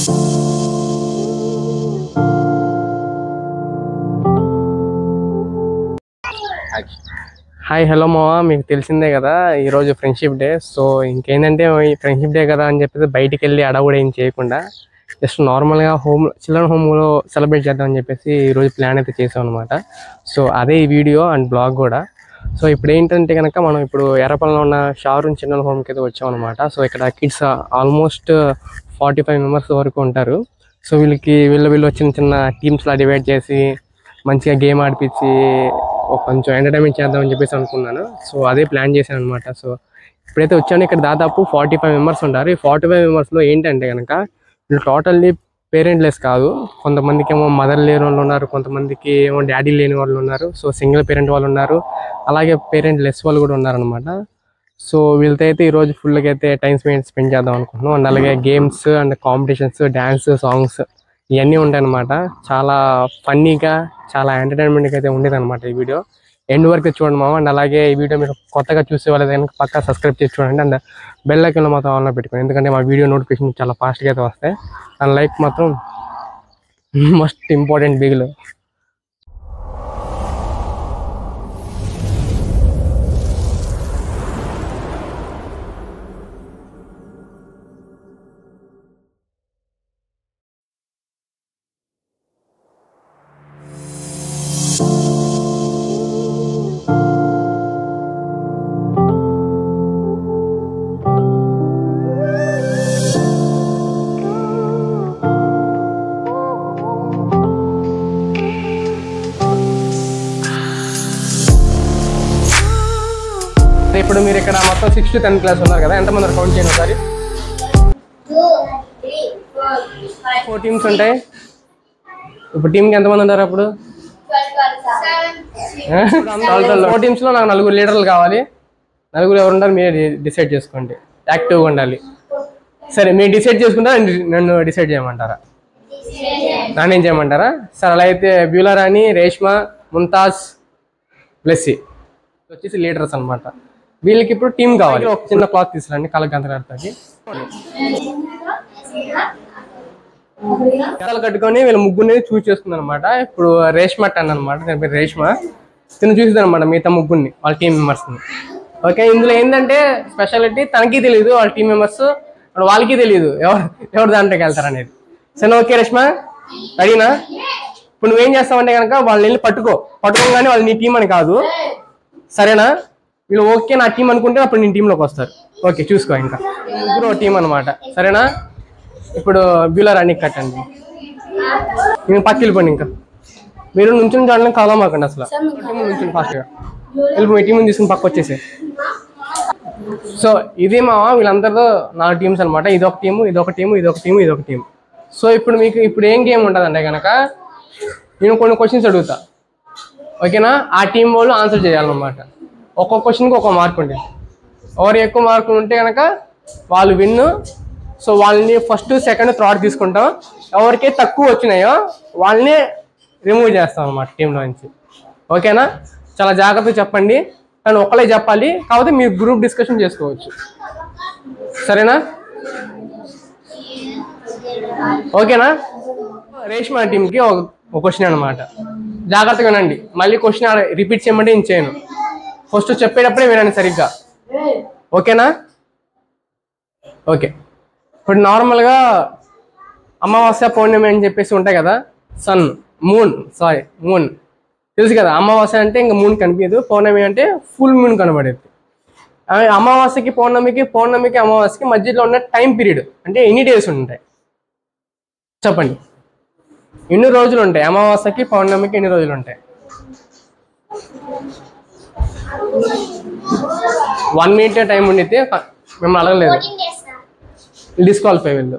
Hi hello మావా, మీకు తెలిసిందే కదా ఈరోజు ఫ్రెండ్షిప్ డే. సో ఇంకేంటంటే ఫ్రెండ్షిప్ డే కదా అని చెప్పేసి బయటికి వెళ్ళి అడవుడు ఏం చేయకుండా జస్ట్ నార్మల్గా చిల్డ్రన్ హోమ్లో సెలబ్రేట్ చేద్దామని చెప్పేసి ఈరోజు ప్లాన్ అయితే చేసాం అనమాట. సో అదే ఈ వీడియో అండ్ బ్లాగ్ కూడా. సో ఇప్పుడు ఏంటంటే కనుక మనం ఇప్పుడు ఎర్రపల్లిలో ఉన్న షారూన్ చిల్డ్రన్ హోమ్కి అయితే వచ్చామన్నమాట. సో ఇక్కడ కిడ్స్ ఆల్మోస్ట్ 45 మెంబర్స్ వరకు ఉంటారు. సో వీళ్ళు చిన్న చిన్న టీమ్స్లా డివైడ్ చేసి మంచిగా గేమ్ ఆడిపించి కొంచెం ఎంటర్టైన్మెంట్ చేద్దామని చెప్పేసి అనుకున్నాను. సో అదే ప్లాన్ చేశాను అనమాట. సో ఇప్పుడైతే వచ్చాను, ఇక్కడ దాదాపు 45 మెంబర్స్ ఉంటారు. ఈ 45 మెంబర్స్లో ఏంటంటే కనుక వీళ్ళు టోటల్లీ పేరెంట్లెస్ కాదు. కొంతమందికి ఏమో మదర్ లేని వాళ్ళు ఉన్నారు, కొంతమందికి ఏమో డాడీ లేని వాళ్ళు ఉన్నారు, సో సింగిల్ పేరెంట్ వాళ్ళు ఉన్నారు, అలాగే పేరెంట్ లెస్ వాళ్ళు కూడా ఉన్నారనమాట. సో వీళ్ళతో అయితే ఈరోజు ఫుల్గా అయితే టైం స్పెండ్ చేద్దాం అనుకుంటున్నాం. అండ్ అలాగే games and competitions, dance, songs ఇవన్నీ ఉంటాయన్నమాట. చాలా ఫన్నీగా, చాలా ఎంటర్టైన్మెంట్గా అయితే ఉండేది అనమాట ఈ వీడియో. ఎండ్ వరకు చూడండి మామ. అండ్ అలాగే ఈ వీడియో మీరు కొత్తగా చూసే వాళ్ళైతే కనుక పక్కా సబ్స్క్రైబ్ చేసి చూడండి. అండ్ బెల్ ఐకాన్ మాత్రం ఆన్లో పెట్టుకోండి, ఎందుకంటే మా వీడియో నోటిఫికేషన్ చాలా ఫాస్ట్గా అయితే వస్తాయి. అండ్ లైక్ మాత్రం మస్ట్ ఇంపార్టెంట్ బిగులు. ఇప్పుడు మీరు ఇక్కడ మొత్తం 6 to 10 క్లాస్ ఉన్నారు కదా, ఎంతమంది కౌంట్ చేయండి ఒకసారి. 4 టీమ్స్ ఉంటాయి. ఇప్పుడు టీంకి ఎంతమంది ఉంటారు? అప్పుడు 4 టీమ్స్లో నాకు 4 లీడర్లు కావాలి. 4 ఎవరు ఉంటారు మీరు డిసైడ్ చేసుకోండి, యాక్టివ్గా ఉండాలి. సరే, మీరు డిసైడ్ చేసుకుంటారా, నన్ను డిసైడ్ చేయమంటారా? నానేం చేయమంటారా? సరే, అలా అయితే బ్యూలారాణి, రేష్మా, ముంతాజ్, బ్లెస్సీ వచ్చేసి లీడర్స్ అనమాట. వీళ్ళకి ఇప్పుడు టీం కావాలి. ఒక చిన్న క్లాత్ తీసుకురండి కళ్ళకి గంతకి కథలు కట్టుకొని వీళ్ళ ముగ్గురిని చూస్ చేసుకుంది అనమాట. ఇప్పుడు రేష్మ అట్టాను అనమాట, దాని పేరు రేష్మ. తిను చూసింది అనమాట మిగతా ముగ్గురిని, వాళ్ళ టీం మెంబర్స్ని. ఓకే, ఇందులో ఏంటంటే స్పెషాలిటీ తనకి తెలియదు, వాళ్ళ టీం మెంబర్స్ వాళ్ళకి తెలియదు ఎవరు దాంట్లోకి వెళ్తారు అనేది. సరే, ఓకే రేష్మ, అడిగినా ఇప్పుడు నువ్వేం చేస్తావంటే కనుక వాళ్ళని వెళ్ళి పట్టుకోగానే వాళ్ళు నీ టీం అని కాదు, సరేనా? వీళ్ళు ఓకే నా టీం అనుకుంటే అప్పుడు నేను టీంలోకి వస్తారు. ఓకే, చూసుకో. ఇంకా ముగ్గురు టీం అనమాట, సరేనా? ఇప్పుడు బ్యూలారాణి కట్టండి, నేను పక్క వెళ్ళిపోండి. ఇంకా మీరు నుంచుని చూడడానికి కలవమాకండి అసలు, నుంచుని ఫాస్ట్గా వెళ్ళిపో. మీ టీం తీసుకుని పక్క వచ్చేసి. సో ఇది వీళ్ళందరితో 4 టీమ్స్ అనమాట. ఇదొక టీము, ఇదొక టీము, ఇదొక టీము, ఇదొక టీం. సో ఇప్పుడు ఏం గేమ్ ఉంటుందంటే కనుక నేను కొన్ని క్వశ్చన్స్ అడుగుతా, ఓకేనా? ఆ టీం వాళ్ళు ఆన్సర్ చేయాలన్నమాట. ఒక్కొక్క క్వశ్చన్కి ఒక మార్క్ ఉంటుంది. ఎవరు ఎక్కువ మార్కులు ఉంటే కనుక వాళ్ళు విన్ను. సో వాళ్ళని ఫస్ట్, సెకండ్, థర్డ్ తీసుకుంటాం. ఎవరికి తక్కువ వచ్చినాయో వాళ్ళని రిమూవ్ చేస్తాం అన్నమాట టీంలో నుంచి. ఓకేనా? చాలా జాగ్రత్తగా చెప్పండి, కానీ ఒకళ్ళే చెప్పాలి, కాకపోతే మీరు గ్రూప్ డిస్కషన్ చేసుకోవచ్చు, సరేనా? ఓకేనా? రేష్మా టీంకి ఒక క్వశ్చన్ అనమాట, జాగ్రత్తగా వినండి. మళ్ళీ క్వశ్చన్ రిపీట్ చేయమంటే నేను చేయను, ఫస్ట్ చెప్పేటప్పుడే వినండి సరిగ్గా, ఓకేనా? ఓకే, ఇప్పుడు నార్మల్గా అమావాస్య, పౌర్ణమి అని చెప్పేసి ఉంటాయి కదా. మూన్ తెలుసు కదా. అమావాస్య అంటే ఇంకా మూన్ కనిపించదు, పౌర్ణమి అంటే ఫుల్ మూన్ కనబడేది. అమావాస్యకి పౌర్ణమికి అమావాస్యకి మధ్యలో ఉన్న టైం పీరియడ్ అంటే ఎన్ని డేస్ ఉంటాయి చెప్పండి? ఎన్ని రోజులు ఉంటాయి? అమావాస్యకి పౌర్ణమికి ఎన్ని రోజులు ఉంటాయి? 1 minute టైం ఉండితే మేము అడగలేదు, డిస్క్వాలిఫై వీళ్ళు.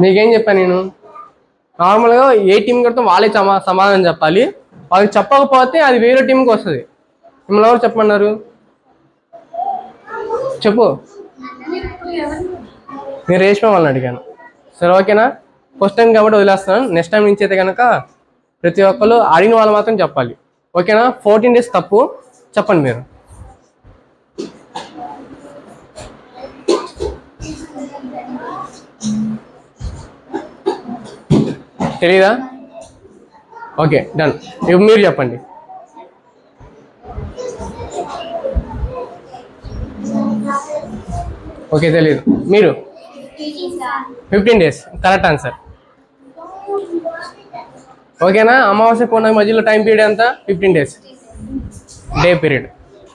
మీకేం చెప్పాను నేను? నార్మల్గా ఏ టీం కడితే వాళ్ళే సమాధానం చెప్పాలి. వాళ్ళకి చెప్పకపోతే అది వేరే టీంకి వస్తుంది. మిమ్మల్ని ఎవరు చెప్పమన్నారు? చెప్పు. నేను రేష్మ వాళ్ళని అడిగాను. సరే, ఓకేనా? ఫస్ట్ టైం కాబట్టి వదిలేస్తున్నాను. నెక్స్ట్ టైం నుంచి అయితే కనుక ప్రతి ఒక్కరు అడిగిన వాళ్ళు మాత్రం చెప్పాలి, ఓకేనా? 14 days తప్పు చెప్పండి మీరు. తెలీదా? Okay done. ఇప్పుడు మీరు చెప్పండి. ఓకే తెలీదు. మీరు 15 days కరెక్ట్ ఆన్సర్. ఓకేనా? అమావాస్య పౌర్ణమి మధ్యలో టైం పీరియడ్ ఎంత? 15 days డే పీరియడ్.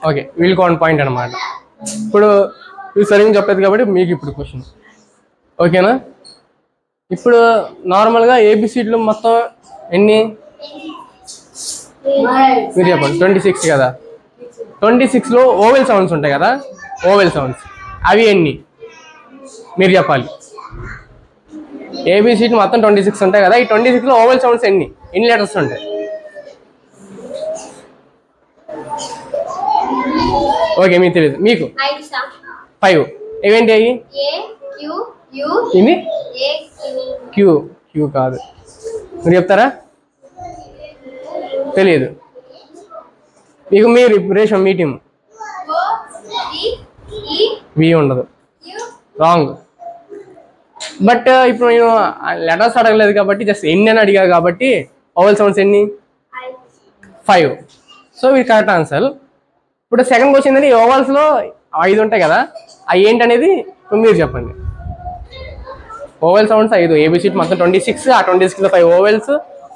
ఓకే వీళ్ళకి 1 point అనమాట. ఇప్పుడు ఇది సరిగ్గా చెప్పలేదు కాబట్టి మీకు ఇప్పుడు క్వశ్చన్. ఓకేనా? ఇప్పుడు నార్మల్గా ఏబిసిడ్లు మొత్తం ఎన్ని మీరు చెప్పండి. 26 కదా. 26లో ఓవెల్ సౌండ్స్ ఉంటాయి కదా, ఓవెల్ సౌండ్స్ అవి ఎన్ని మీరు చెప్పాలి. ఏబిసిడ్ మొత్తం 26 ఉంటాయి కదా, ఈ 26లో ఓవెల్ సౌండ్స్ ఎన్ని లెటర్స్ ఉంటాయి? ఓకే మీకు తెలియదు. మీకు 5. ఇవేంటి అవి? క్యూ. క్యూ కాదు. మీరు చెప్తారా? తెలియదు మీకు. మీరు రేషం మీ టీం వి ఉండదు. రాంగ్. బట్ ఇప్పుడు నేను లెటర్స్ అడగలేదు కాబట్టి జస్ట్ ఎన్ని అని అడిగారు కాబట్టి ఓవెల్ సౌండ్స్ ఎన్ని? 5. సో ఇది కరెక్ట్ ఆన్సర్. ఇప్పుడు సెకండ్ క్వశ్చన్ ఏంటంటే ఓవెల్స్లో 5 ఉంటాయి కదా, అవి ఏంటనేది మీరు చెప్పండి. ఓవెల్ సౌండ్స్ 5, ఏబిసిడ్ మొత్తం 26, ఆ 26లో 5 ఓవెల్స్.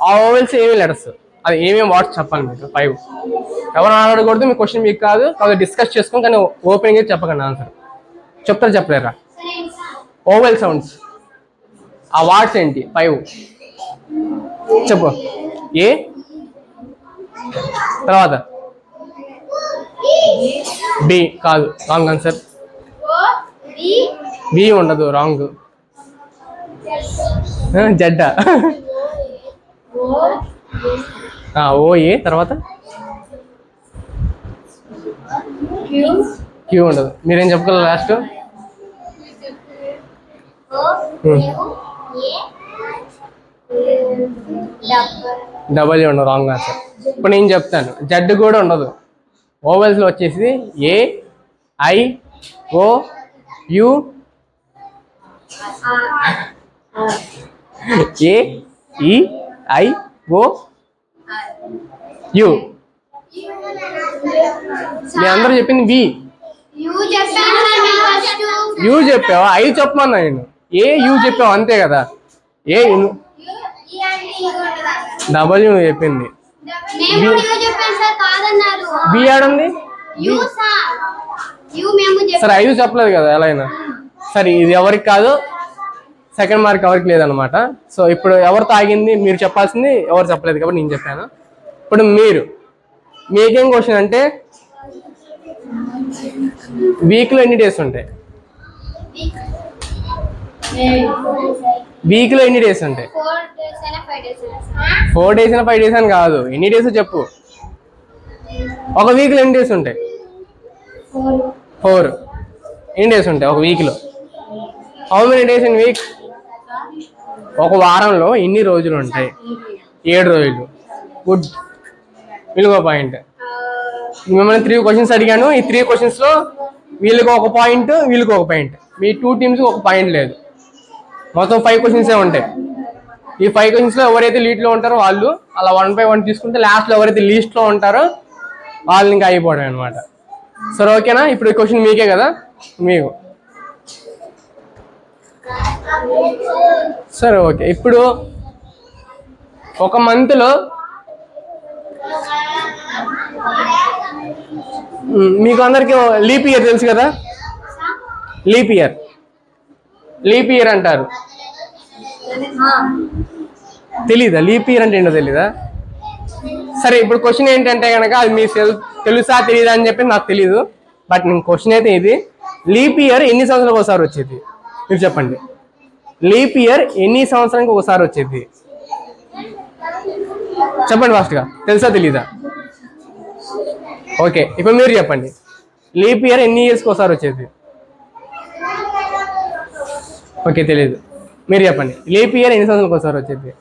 ఆ ఓవెల్స్ ఏమేమి లెటర్స్, అది ఏమేమి వాట్స్ చెప్పాలి మీకు. 5 ఎవరు ఆడకూడదు. మీ క్వశ్చన్ మీకు కాదు, కాబట్టి డిస్కస్ చేసుకొని కానీ ఓపెనింగ్ అయితే చెప్పకండి ఆన్సర్. చెప్తారా చెప్పలేరా? ఓవెల్ సౌండ్స్ ఆ వాట్స్ ఏంటి? 5 చెప్పు. ఏ తర్వాత బి కాదు, రాంగ్ ఆన్సర్. బి ఉండదు, రాంగ్. జడ్డా ఓఏ తర్వాత క్యూ ఉండదు. మీరేం చెప్పగలరు లాస్ట్? డబల్యూ ఉండదు, రాంగ్ ఆన్సర్. ఇప్పుడు నేను చెప్తాను. జడ్ కూడా ఉండదు. ఓవెల్స్లో వచ్చేసి ఏ, ఐ, ఓ, యు, ఏ, ఈ, ఐ, ఓ, యు. మీ అందరూ చెప్పింది బి. యూ చెప్పావా? ఐ చెప్పమన్నా నేను. ఏ యూ చెప్పావు అంతే కదా. ఏ డబల్యూ చెప్పింది. బి ఆడుంది. సరే 5 చెప్పలేదు కదా ఎలా అయినా. సరే ఇది ఎవరికి కాదు, సెకండ్ మార్క్ ఎవరికి లేదనమాట. సో ఇప్పుడు ఎవరు తాగింది మీరు చెప్పాల్సింది, ఎవరు చెప్పలేదు కాబట్టి నేను చెప్పాను. ఇప్పుడు మీకేం క్వశ్చన్ అంటే వీక్లో ఎన్ని డేస్ ఉంటాయి? వీక్లో ఎన్ని డేస్ ఉంటాయి? 4 days అయినా 5 days అని కాదు, ఎన్ని డేస్ చెప్పు. ఒక వీక్లో ఎన్ని డేస్ ఉంటాయి? 4. ఎన్ని డేస్ ఉంటాయి ఒక వీక్లో? How many days in week? ఒక వారంలో ఎన్ని రోజులు ఉంటాయి? 7 రోజులు. గుడ్. వీళ్ళకి ఒక పాయింట్. మిమ్మల్ని 3 questions అడిగాను. ఈ 3 questionsలో వీళ్ళకి ఒక పాయింట్, వీళ్ళకి ఒక పాయింట్. మీ 2 teams ఒక పాయింట్ లేదు. మొత్తం 5 questions ఉంటాయి. ఈ 5 questionsలో ఎవరైతే లీడ్లో ఉంటారో వాళ్ళు అలా 1 by 1 తీసుకుంటే లాస్ట్లో ఎవరైతే లీస్ట్లో ఉంటారో వాళ్ళు ఇంకా అయిపోవడం అనమాట. సరే ఓకేనా? ఇప్పుడు ఈ క్వశ్చన్ మీకే కదా, మీకు. సరే ఓకే. ఇప్పుడు ఒక మంత్లో మీకు అందరికీ లీప్ ఇయర్ తెలుసు కదా. లీప్ ఇయర్ అంటారు. తెలీదా? లీప్ ఇయర్ అంటే ఏంటో తెలీదా? సరే ఇప్పుడు క్వశ్చన్ ఏంటంటే కనుక అది మీ తెలుసా తెలీదా అని చెప్పి నాకు తెలీదు. బట్ నేను క్వశ్చన్ అయితే ఇది, లీప్ ఇయర్ ఎన్ని సంవత్సరాలకు ఒకసారి వచ్చేది మీరు చెప్పండి. లీప్ ఇయర్ ఎన్ని సంవత్సరానికి ఒకసారి వచ్చేది చెప్పండి ఫాస్ట్గా. తెలుసా తెలీదా? ఓకే ఇప్పుడు మీరు చెప్పండి. లీప్ ఇయర్ ఎన్ని ఇయర్స్కి ఒకసారి వచ్చేది? ఓకే తెలీదు. మీరు చెప్పండి. లీప్ ఇయర్ ఎన్ని సంవత్సరాలకు ఒకసారి వచ్చేది?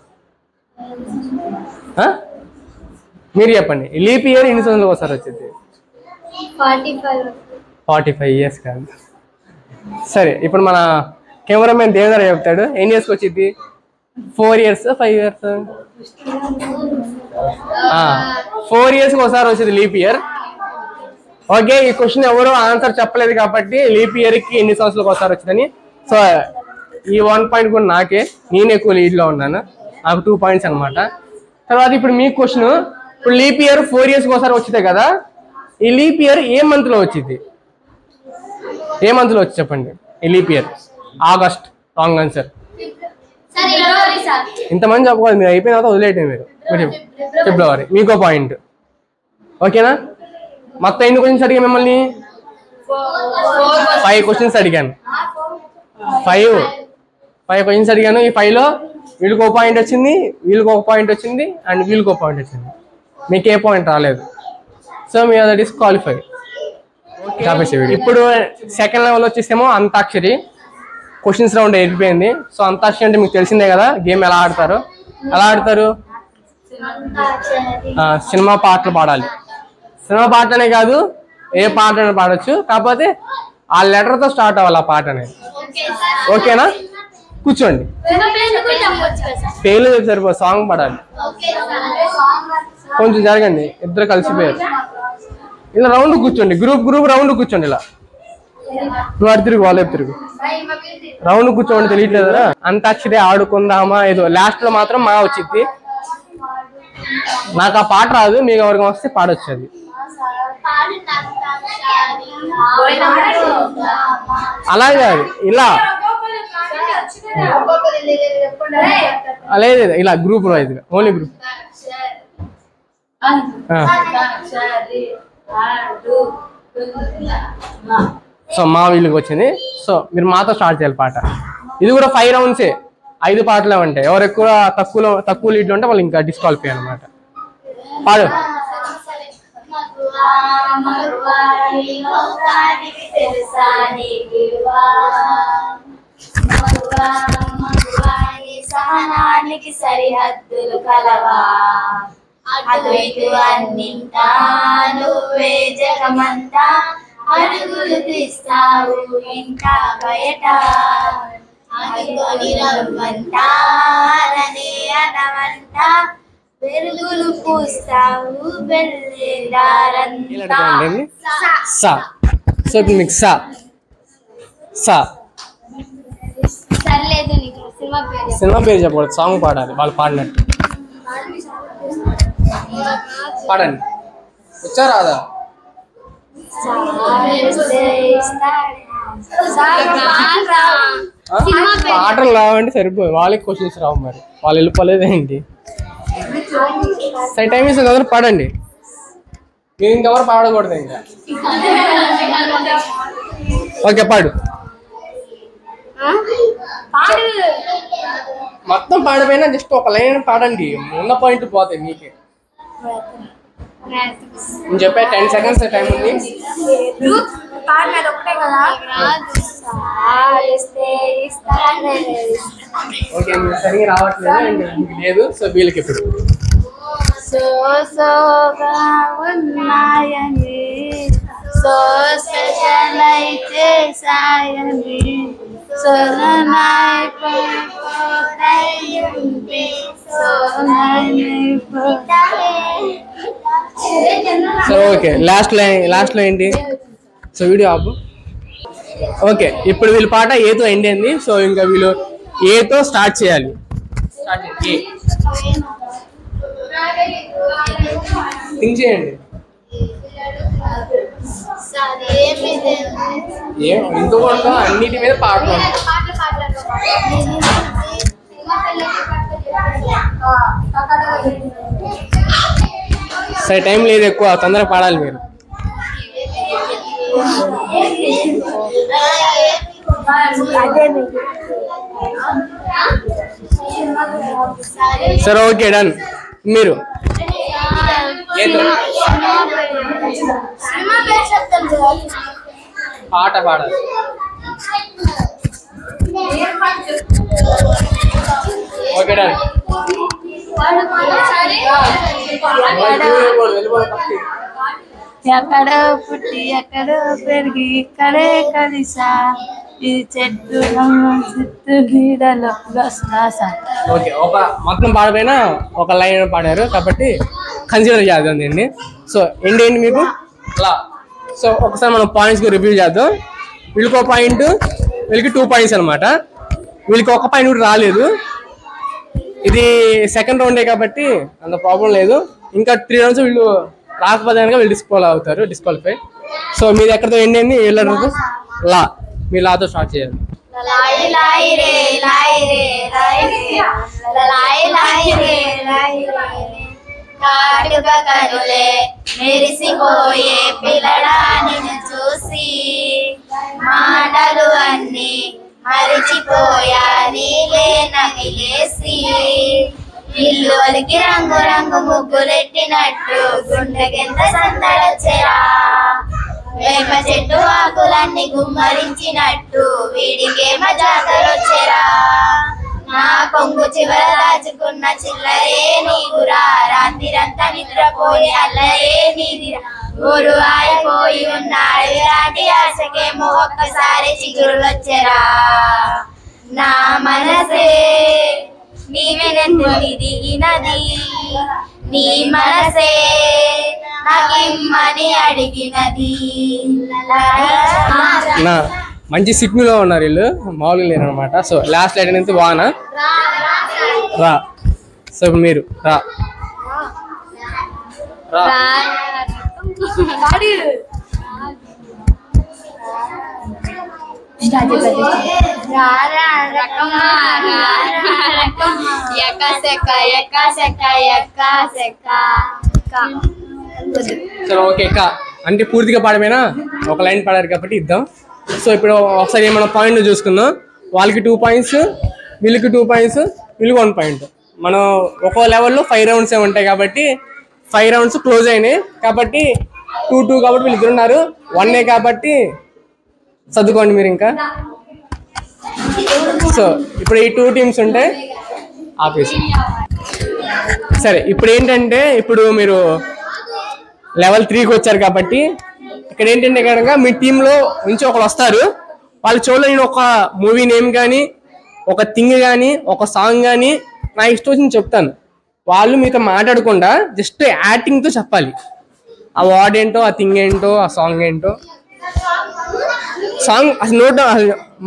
మీరు చెప్పండి. లీప్ ఇయర్ ఎన్ని సంవత్సరాలకు ఒకసారి వచ్చేది? 45 years కాదు. సరే ఇప్పుడు మన కెమెరామెన్ దేవేంద్ర చెప్తాడు ఎన్ని ఇయర్స్కి వచ్చింది. 4 years 5 years 4 years ఒకసారి వచ్చేది లీప్ ఇయర్. ఓకే, ఈ క్వశ్చన్ ఎవరు ఆన్సర్ చెప్పలేదు కాబట్టి లీప్ ఇయర్ కి ఎన్ని సంవత్సరాలకు ఒకసారి వచ్చిందని. సో ఈ 1 పాయింట్ కూడా నాకే, నేను ఎక్కువ లీడ్ లో ఉన్నాను, నాకు 2 పాయింట్స్ అనమాట. తర్వాత ఇప్పుడు మీ క్వశ్చన్, ఇప్పుడు లీప్ ఇయర్ 4 years ఒకసారి వచ్చిందే కదా, ఈ లీప్ ఇయర్ ఏ మంత్ లో వచ్చింది? ఏ మంత్ లో వచ్చి చెప్పండి ఈ leap year? August. Wrong answer. ఇంతమంది చెప్పకూడదు, మీరు అయిపోయిన తర్వాత వదిలేయండి. మీరు ఫిబ్రవరి. మీకో పాయింట్. ఓకేనా? మొత్తం ఎన్ని క్వశ్చన్స్ అడిగాను మిమ్మల్ని? 5 క్వశ్చన్స్ అడిగాను. 5 క్వశ్చన్స్ అడిగాను. ఈ 5లో వీళ్ళకి 1 పాయింట్ వచ్చింది, వీళ్ళకి 1 పాయింట్ వచ్చింది, అండ్ వీళ్ళకి 1 పాయింట్ వచ్చింది. మీకు ఏ పాయింట్ రాలేదు. సో మీ అది డిస్క్వాలిఫై. ఇప్పుడు సెకండ్ లెవెల్ వచ్చేసేమో అంతాక్షరి. క్వశ్చన్స్ రౌండ్ అయిపోయింది. సో అంతాక్షరి అంటే మీకు తెలిసిందే కదా, గేమ్ ఎలా ఆడతారు. సినిమా పాటలు పాడాలి. సినిమా పాటనే కాదు, ఏ పాట అయినా పాడచ్చు, కాకపోతే ఆ లెటర్తో స్టార్ట్ అవ్వాలి ఆ పాట అనేది. ఓకేనా? కూర్చోండి. పేర్లు చెప్పి సరిపో, సాంగ్ పాడాలి. కొంచెం జరగండి, ఇద్దరు కలిసిపోయారు. ఇలా రౌండ్ కూర్చోండి, గ్రూప్ రౌండ్ కూర్చోండి. ఇలా నువ్వు అటు తిరుగు, వాళ్ళే తిరుగు, రౌండ్ కూర్చోండి. తెలియట్లేదు కదా. అంతాక్షరి ఆడుకుందామా ఏదో లాస్ట్ లో మాత్రం మా వచ్చింది. నాకు ఆ పాట రాదు, మీకు ఎవరికి వస్తే పాడొచ్చు. అది అలాగే కాదు, ఇలా లేదు, ఇలా గ్రూప్ లో ఇది ఓన్లీ గ్రూప్. సో మా వీళ్ళకి వచ్చింది. సో మీరు మాతో స్టార్ట్ చేయాలి పాట. ఇది కూడా 5 రౌండ్సే, 5 పాటలే ఉంటాయి. ఎవరు ఎక్కువ తక్కువ లీడ్లో ఉంటే వాళ్ళు ఇంకా డిస్క్వాలిఫై అనమాట. పాడు. సరిహద్దులు కలవా, అటు ఇటు అన్నింటా నువ్వే జగమంతా, అడుగులు తీస్తావు ఇంట బయట, అనుకొని రమ్మంటారనే అనవంట, వెలుగులు పూస్తావు వెళ్ళేదారంతా. సా. సో ఇప్పుడు మీకు సా సినిమా పేరు చెప్పకూడదు, సాంగ్ పాడాలి. వాళ్ళు పాడినట్టు పాడండి. వచ్చా రాదా? పాటలు రావంటే సరిపోయి, వాళ్ళకి క్వశ్చన్స్ రావు. మరి వాళ్ళు వెళ్ళిపోలేదు ఏంటి? సరే టైం ఇస్తుంది కదా, పాడండి. మీరు ఇంకెవరు పాడకూడదు ఇంకా. ఓకే పాడు. మొత్తం పాడిపోయినా జస్ట్ ఒక లైన్ పాడండి, ఉన్న పాయింట్ పోతాయి మీకే. నేను చెప్పే 10 seconds టైం ఉంది. ఓకే, మీరు సరిగ్గా రావట్లేదు, మీకు లేదు. సో వీళ్ళకి ఇప్పుడు సోగా ఉన్నాయని, సో స్పెషల్ అయితే సాయని, సో ఓకే, లాస్ట్ లో ఏంటి? సో వీడియో ఆపు. ఓకే, ఇప్పుడు వీళ్ళ పాట ఏతో ఎండ్ అయింది. సో ఇంకా వీళ్ళు ఏతో స్టార్ట్ చేయాలి. థింక్ చేయండి. ఇంకొక అన్నిటి మీద పాట. సరే టైం లేదు ఎక్కువ, తొందరగా పాడాలి మీరు. సరే ఓకే డన్. మీరు పాట పాడాలి. Okay done. ఎక్కడో పుట్టి ఎక్కడో పెరిగి ఇక్కడే కలిసా, ఈ చెట్టు చెట్టు నీడలో ఓకే, ఒక మొత్తం పాడపోయినా ఒక లైన్ పాడారు కాబట్టి కన్సిడర్ చేద్దాం దీన్ని. సో ఏంటి మీకు లా. సో ఒకసారి మనం పాయింట్స్ రివ్యూ చేద్దాం. వీళ్ళకి ఒక పాయింట్, వీళ్ళకి 2 పాయింట్స్ అనమాట. వీళ్ళకి ఒక పాయింట్ కూడా రాలేదు. ఇది సెకండ్ రౌండే కాబట్టి అంత ప్రాబ్లం లేదు. ఇంకా 3 రౌండ్స్ వీళ్ళు రాకపోతే కనుక వీళ్ళు డిస్క్వాలిఫై. సో మీరు ఎక్కడితో ఎండ్ అయింది? వీళ్ళ లా, మీ లాతో స్టార్ట్ చేయాలి. కాటుగా కనులే మెరిసిపోయే పిల్లడా నిన్ను చూసి మాటలు అన్నీ మరిచిపోయా నీలే నగిలేసి ఇల్లు ఒలికి రంగు రంగు ముగ్గులెట్టినట్టు గుండెకెంత సందడొచ్చెరా వేప చెట్టు ఆకులన్నీ గుమ్మరించినట్టు వీడికేమ జాతరొచ్చెరా నా కొంగు చివర దాచుకున్న చిల్లరే నీవురా రాత్రిరంతా నిద్రపోయి అల్లరే నీదిరా ఊరు ఆరిపోయి ఉన్న అడవిరాటి ఆశకేమో ఒక్కసారి చిగురులొచ్చెరా నా మనసే నీవెనెందుకు దిగినది నీ మనసే నాకిమ్మని అడిగినది. మంచి సిగ్నల్లో ఉన్నారు వీళ్ళు, మామూలుగా లేరు అనమాట. సో లాస్ట్ లైన్ అయితే వానా రా. సో మీరు రా రా చలో ఓకే కా అంటే పూర్తిగా పాడమైనా ఒక లైన్ పాడారు కాబట్టి ఇద్దాం. సో ఇప్పుడు ఒకసారి మనం పాయింట్ చూసుకుందాం. వాళ్ళకి 2 పాయింట్స్, వీళ్ళకి 2 పాయింట్స్, వీళ్ళకి 1 పాయింట్. మనం ఒక్కో లెవెల్లో 5 రౌండ్స్ ఉంటాయి కాబట్టి 5 రౌండ్స్ క్లోజ్ అయినాయి కాబట్టి 2-2 కాబట్టి వీళ్ళు ఇద్దరు ఉన్నారు. 1 కాబట్టి చదువుకోండి మీరు ఇంకా. సో ఇప్పుడు ఈ 2 టీమ్స్ ఉంటే ఆపేసి సరే. ఇప్పుడు ఏంటంటే ఇప్పుడు మీరు లెవెల్ 3కి వచ్చారు కాబట్టి ఇక్కడ ఏంటంటే కనుక మీ టీంలో నుంచి ఒకరు వస్తారు. వాళ్ళు చూడలేని ఒక మూవీ నేమ్ కానీ, ఒక థింగ్ కానీ, ఒక సాంగ్ కానీ నా ఇష్టం వచ్చింది చెప్తాను. వాళ్ళు మీతో మాట్లాడకుండా జస్ట్ యాక్టింగ్తో చెప్పాలి. ఆ వర్డ్ ఏంటో, ఆ థింగ్ ఏంటో, ఆ సాంగ్ ఏంటో. సాంగ్ అసలు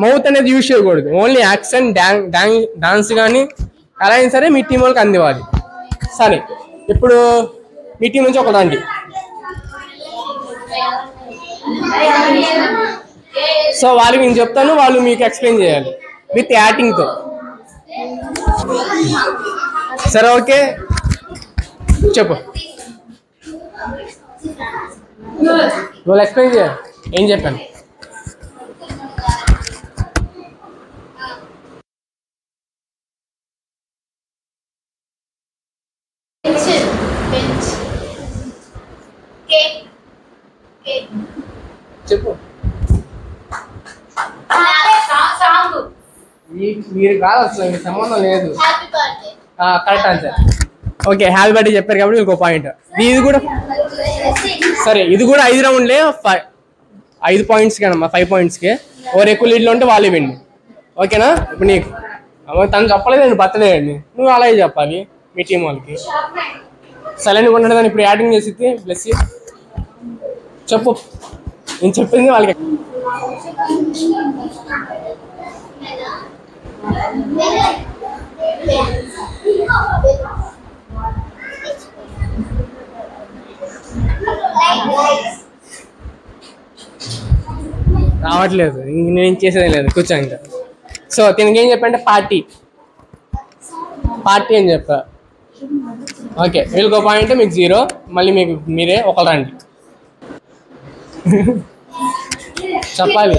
మౌత్ అనేది యూజ్ చేయకూడదు. ఓన్లీ యాక్షన్, డాన్స్ కానీ ఎలా అయినా సరే మీ టీం వాళ్ళకి అందివ్వాలి. సరే ఇప్పుడు మీ టీం నుంచి ఒకదాండి. సో వాళ్ళకి నేను చెప్తాను, వాళ్ళు మీకు ఎక్స్ప్లెయిన్ చేయాలి విత్ యాక్టింగ్తో. సరే ఓకే చెప్పు, వాళ్ళు ఎక్స్ప్లెయిన్ చేయాలి ఏం చెప్పాను. చెప్పు మీరు కాదు, అసలు మీకు సంబంధం లేదు. Correct answer. Okay happy birthday చెప్పారు కాబట్టి మీకు 1 పాయింట్. ఇది కూడా సరే, ఇది కూడా 5 రౌండ్లే, 5 పాయింట్స్ కనమ్మా, 5 పాయింట్స్కి. ఓవర్ ఎక్కువ లీడ్లో ఉంటే వాళ్ళే విన్ను. ఓకేనా? ఇప్పుడు నీకు తను చెప్పలేదు, నేను బర్త్డే అండి, నువ్వు అలాగే చెప్పాలి మీ టీం వాళ్ళకి. సైలెంట్గా ఉండడం దాన్ని ఇప్పుడు యాక్టింగ్ చేసి ప్లస్ చెప్పు. నేను చెప్పింది వాళ్ళకి. రావట్లేదు, నేను చేసేది లేదు, కూర్చో ఇంకా. సో దీనికి ఏం చెప్పంటే పార్టీ అని చెప్పా. ఓకే వీళ్ళకి 1 పాయింట్, మీకు 0. మళ్ళీ మీకు మీరే ఒకరు రండి చెప్పాలి.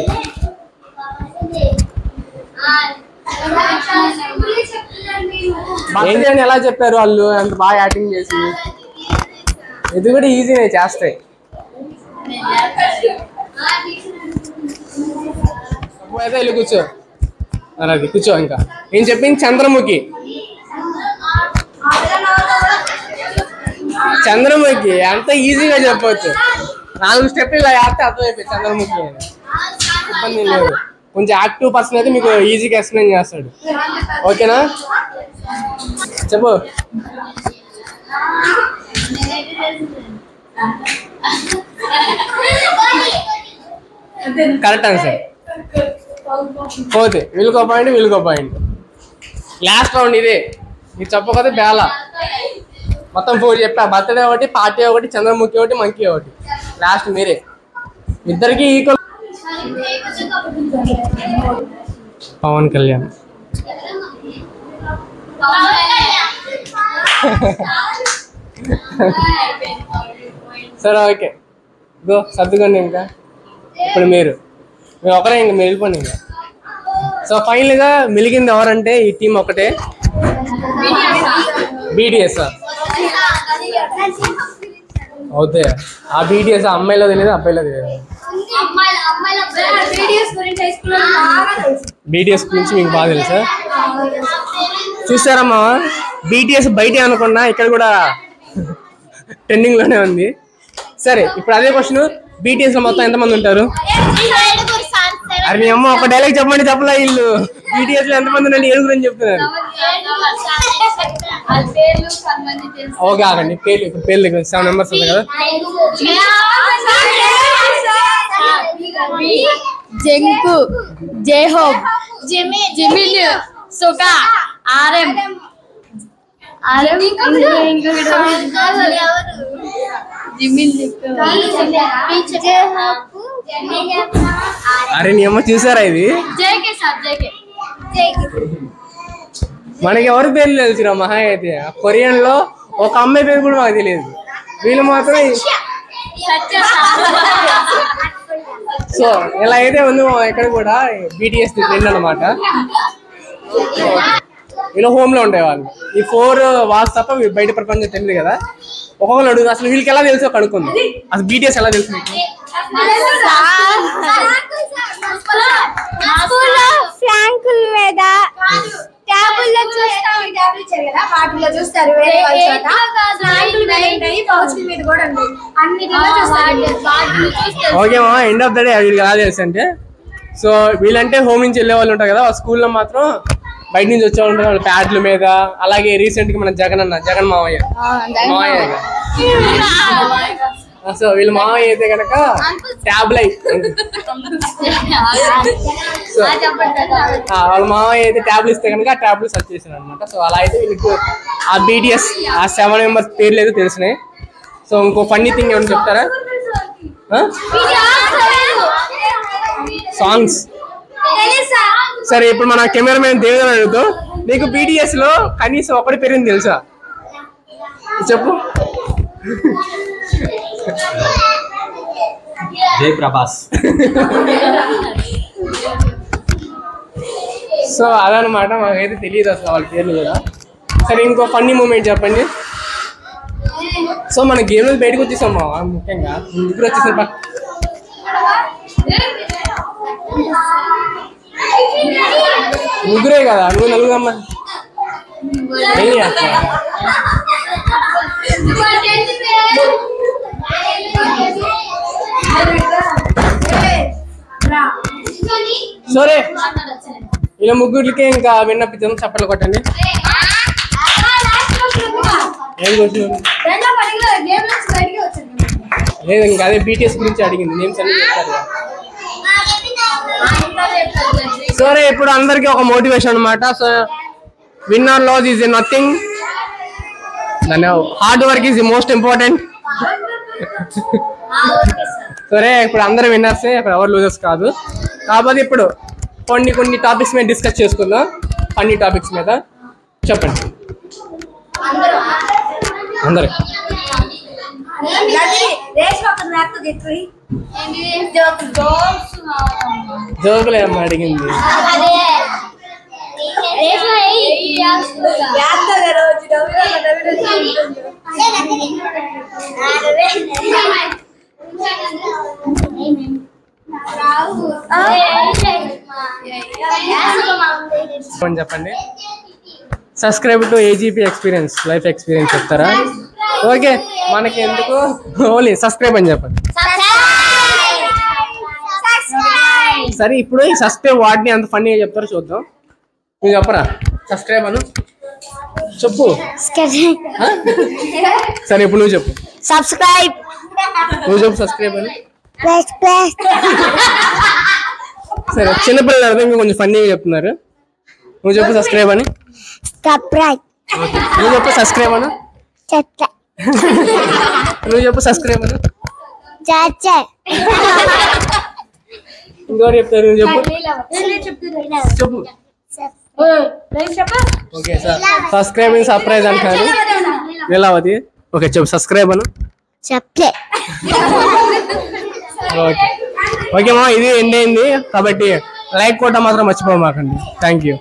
ఏంటి ఎలా చెప్పారు వాళ్ళు అంత బాగా యాక్టింగ్ చేసి? ఇది కూడా ఈజీనే చేస్తాయి. అయితే వెళ్ళి కూర్చో, అది కూర్చో. ఇంకా నేను చెప్పింది చంద్రముఖి. చంద్రముఖి అంత ఈజీగా చెప్పవచ్చు. 4 స్టెప్లు ఇలా వేస్తే అర్థమైపోయింది చంద్రముఖి అని. ఇబ్బంది లేదు. కొంచెం యాక్టివ్ పర్సన్ అయితే మీకు ఈజీగా ఎక్స్ప్లెయిన్ చేస్తాడు. ఓకేనా? చెప్పు. Correct answer. పోతే వీళ్ళకో పాయింట్. లాస్ట్ రౌండ్ ఇదే. మీరు చెప్పకపోతే బేళ. మొత్తం 4 చెప్పా. బర్త్డే ఒకటి, పార్టీ ఒకటి, చంద్రముఖి ఒకటి, మంకీ ఒకటి. లాస్ట్ మీరే. ఇద్దరికి ఈక్వల్. పవన్ కళ్యాణ్. సరే ఓకే గో సర్దుకోండి. ఇంకా ఇప్పుడు మీరు ఒకరే, ఇంకా వెళ్ళిపోండి ఇంకా. సో ఫైనల్గా మిలిగింది ఎవరంటే ఈ టీం ఒకటే, బీటీఎస్. అవుతే ఆ బీటీఎస్ అమ్మాయిలో తెలియదు, అబ్బాయిలో తెలియదు. బీటీఎస్ గురించి మీకు బాగా తెలుసా? చూసారమ్మా, బీటీఎస్ బయటే అనుకున్నా ఇక్కడ కూడా ట్రెండింగ్ లోనే ఉంది. సరే ఇప్పుడు అదే క్వశ్చన్, బీటీఎస్ లో మొత్తం ఎంతమంది ఉంటారు? అరే మీ అమ్మ ఒక డైలాగ్ చెప్పండి. చెప్పలే వీళ్ళు. బీటీఎస్ లో ఎంతమంది ఉండండి? 7 అని చెప్తున్నారు. ఓకే ఆగండి. పేర్లు 7 మెంబర్స్ ఉంది కదా. జంకు, జేహోబ్, జిమిన్, సుకా, ఆర్ఎం, అరే నీ అమ్మ చూసారా ఇది? మనకి ఎవరి పేర్లు తెలుసురా మహా అయితే? కొరియన్ లో ఒక అమ్మాయి పేరు కూడా మాకు తెలియదు. వీళ్ళు మాత్రం. సో ఇలా అయితే ఉంది ఎక్కడ కూడా బీటీఎస్ ట్రెండ్ అనమాట. ఇలా హోమ్ లో ఉండే వాళ్ళు ఈ 4 వాల్స్ తప్ప బయట ప్రపంచం తెలియదు కదా. ఒక్కొక్కరు అడుగు అసలు వీళ్ళకి ఎలా తెలుసో కనుక్కుంది. అసలు బీటీఎస్ ఎలా తెలుసు మీకు? ఫ్రాంకుల మీద ట్యాబుల్లో చూస్తారు. వాటిలో చూస్తారు. వేరే వాళ్ళ చోట ఫ్రాంకుల మీద ఉంటాయి, పౌచ్ల మీద కూడా ఉంటాయి. అన్నిటిలో చూస్తారు. ఓకే మా ఎండ్ ఆఫ్ ద డే వీళ్ళకి ఎలా తెలుసు అంటే, సో వీళ్ళంటే హోమ్ నుంచి వెళ్ళే వాళ్ళు ఉంటారు కదా, స్కూల్లో మాత్రం బయట నుంచి వచ్చే ఉంటారు వాళ్ళు ప్యాడ్ల మీద. అలాగే రీసెంట్ గా మన జగన్ మావయ్య. సో వీళ్ళ మావయ్య అయితే కనుక ట్యాబ్లై. సో వాళ్ళ మావయ్య అయితే ట్యాబ్లు ఇస్తే కనుక ఆ ట్యాబ్లు సెర్చ్ చేశారు అనమాట. సో అలా అయితే వీళ్ళకి ఆ బీటీఎస్ ఆ 7 మెంబర్స్ పేర్లు అయితే తెలిసినాయి. సో ఇంకో ఫన్నీ థింగ్ ఏమన్నా చెప్తారా? సాంగ్స్. సరే ఇప్పుడు మన కెమెరామెన్ దేవేంద్ర అడుగుతూ, నీకు బీటీఎస్ లో కనీసం ఒకటి పేరుని తెలుసా? చెప్పు. జై ప్రభాస్. సో అదనమాట, మాకైతే తెలియదు అసలు వాళ్ళ పేర్లు కూడా. సరే ఇంకో ఫన్నీ మూమెంట్ చెప్పండి. సో మన గేమ్ నుంచి బయటకు వచ్చేసాం ముఖ్యంగా. ముగ్గురు వచ్చేసాం. ముగ్గురే కదా, నువ్వు నలుగురమ్మా. సరే ఇలా ముగ్గురికి ఇంకా విన్నపించాము. చప్పట్లు కొట్టండి. ఏం క్వశ్చన్? లేదు ఇంకా అదే బీటీఎస్ గురించి అడిగింది. నేమ్స్ అన్ని చెప్తారు. సరే ఇప్పుడు అందరికి ఒక మోటివేషన్ అనమాట. So win or lose is nothing, hard work is the most important. సరే ఇప్పుడు అందరూ విన్నర్సే, ఇప్పుడు ఎవరు లూజర్స్ కాదు. కాబట్టి ఇప్పుడు కొన్ని టాపిక్స్ మీద డిస్కస్ చేసుకుందాం. ఫన్నీ టాపిక్స్ మీద చెప్పండి అందరు. జోకులే అమ్మ అడిగింది. చెప్పండి. Subscribe to AGP experience, life experience చెప్తారా? ఓకే మనకి ఎందుకు, ఓన్లీ సబ్స్క్రైబ్ అని చెప్పండి. సరే ఇప్పుడు ఈ సబ్స్క్రైబ్ వాటిని అంత ఫన్నీగా చెప్తారో చూద్దాం. నువ్వు చెప్పరా సబ్స్క్రైబ్ అను చెప్పు. సరే ఇప్పుడు నువ్వు చెప్పు. సబ్స్క్రైబ్. నువ్వు చెప్పు సబ్స్క్రైబ్ అని. సరే చిన్నపిల్లలు అర్థం ఇంకా కొంచెం ఫన్నీగా చెప్తున్నారు. నువ్వు చెప్పు సబ్స్క్రైబ్ అని. నువ్వు చెప్పు సబ్స్క్రైబ్ అను. నువ్వు చెప్పు సబ్స్క్రైబ్ అను. ఇంకోటి చెప్తారు. నువ్వు చెప్పు చెప్పు. ఓకే సార్ సబ్స్క్రైబింగ్ సర్ప్రైజ్ అంటారు లీలావతి. ఓకే చెప్పు సబ్స్క్రైబ్ అను. ఓకే ఓకే మా ఇది ఎండ్ అయింది కాబట్టి లైక్ కొట్టడం మాత్రం మర్చిపోమాకండి. Thank you.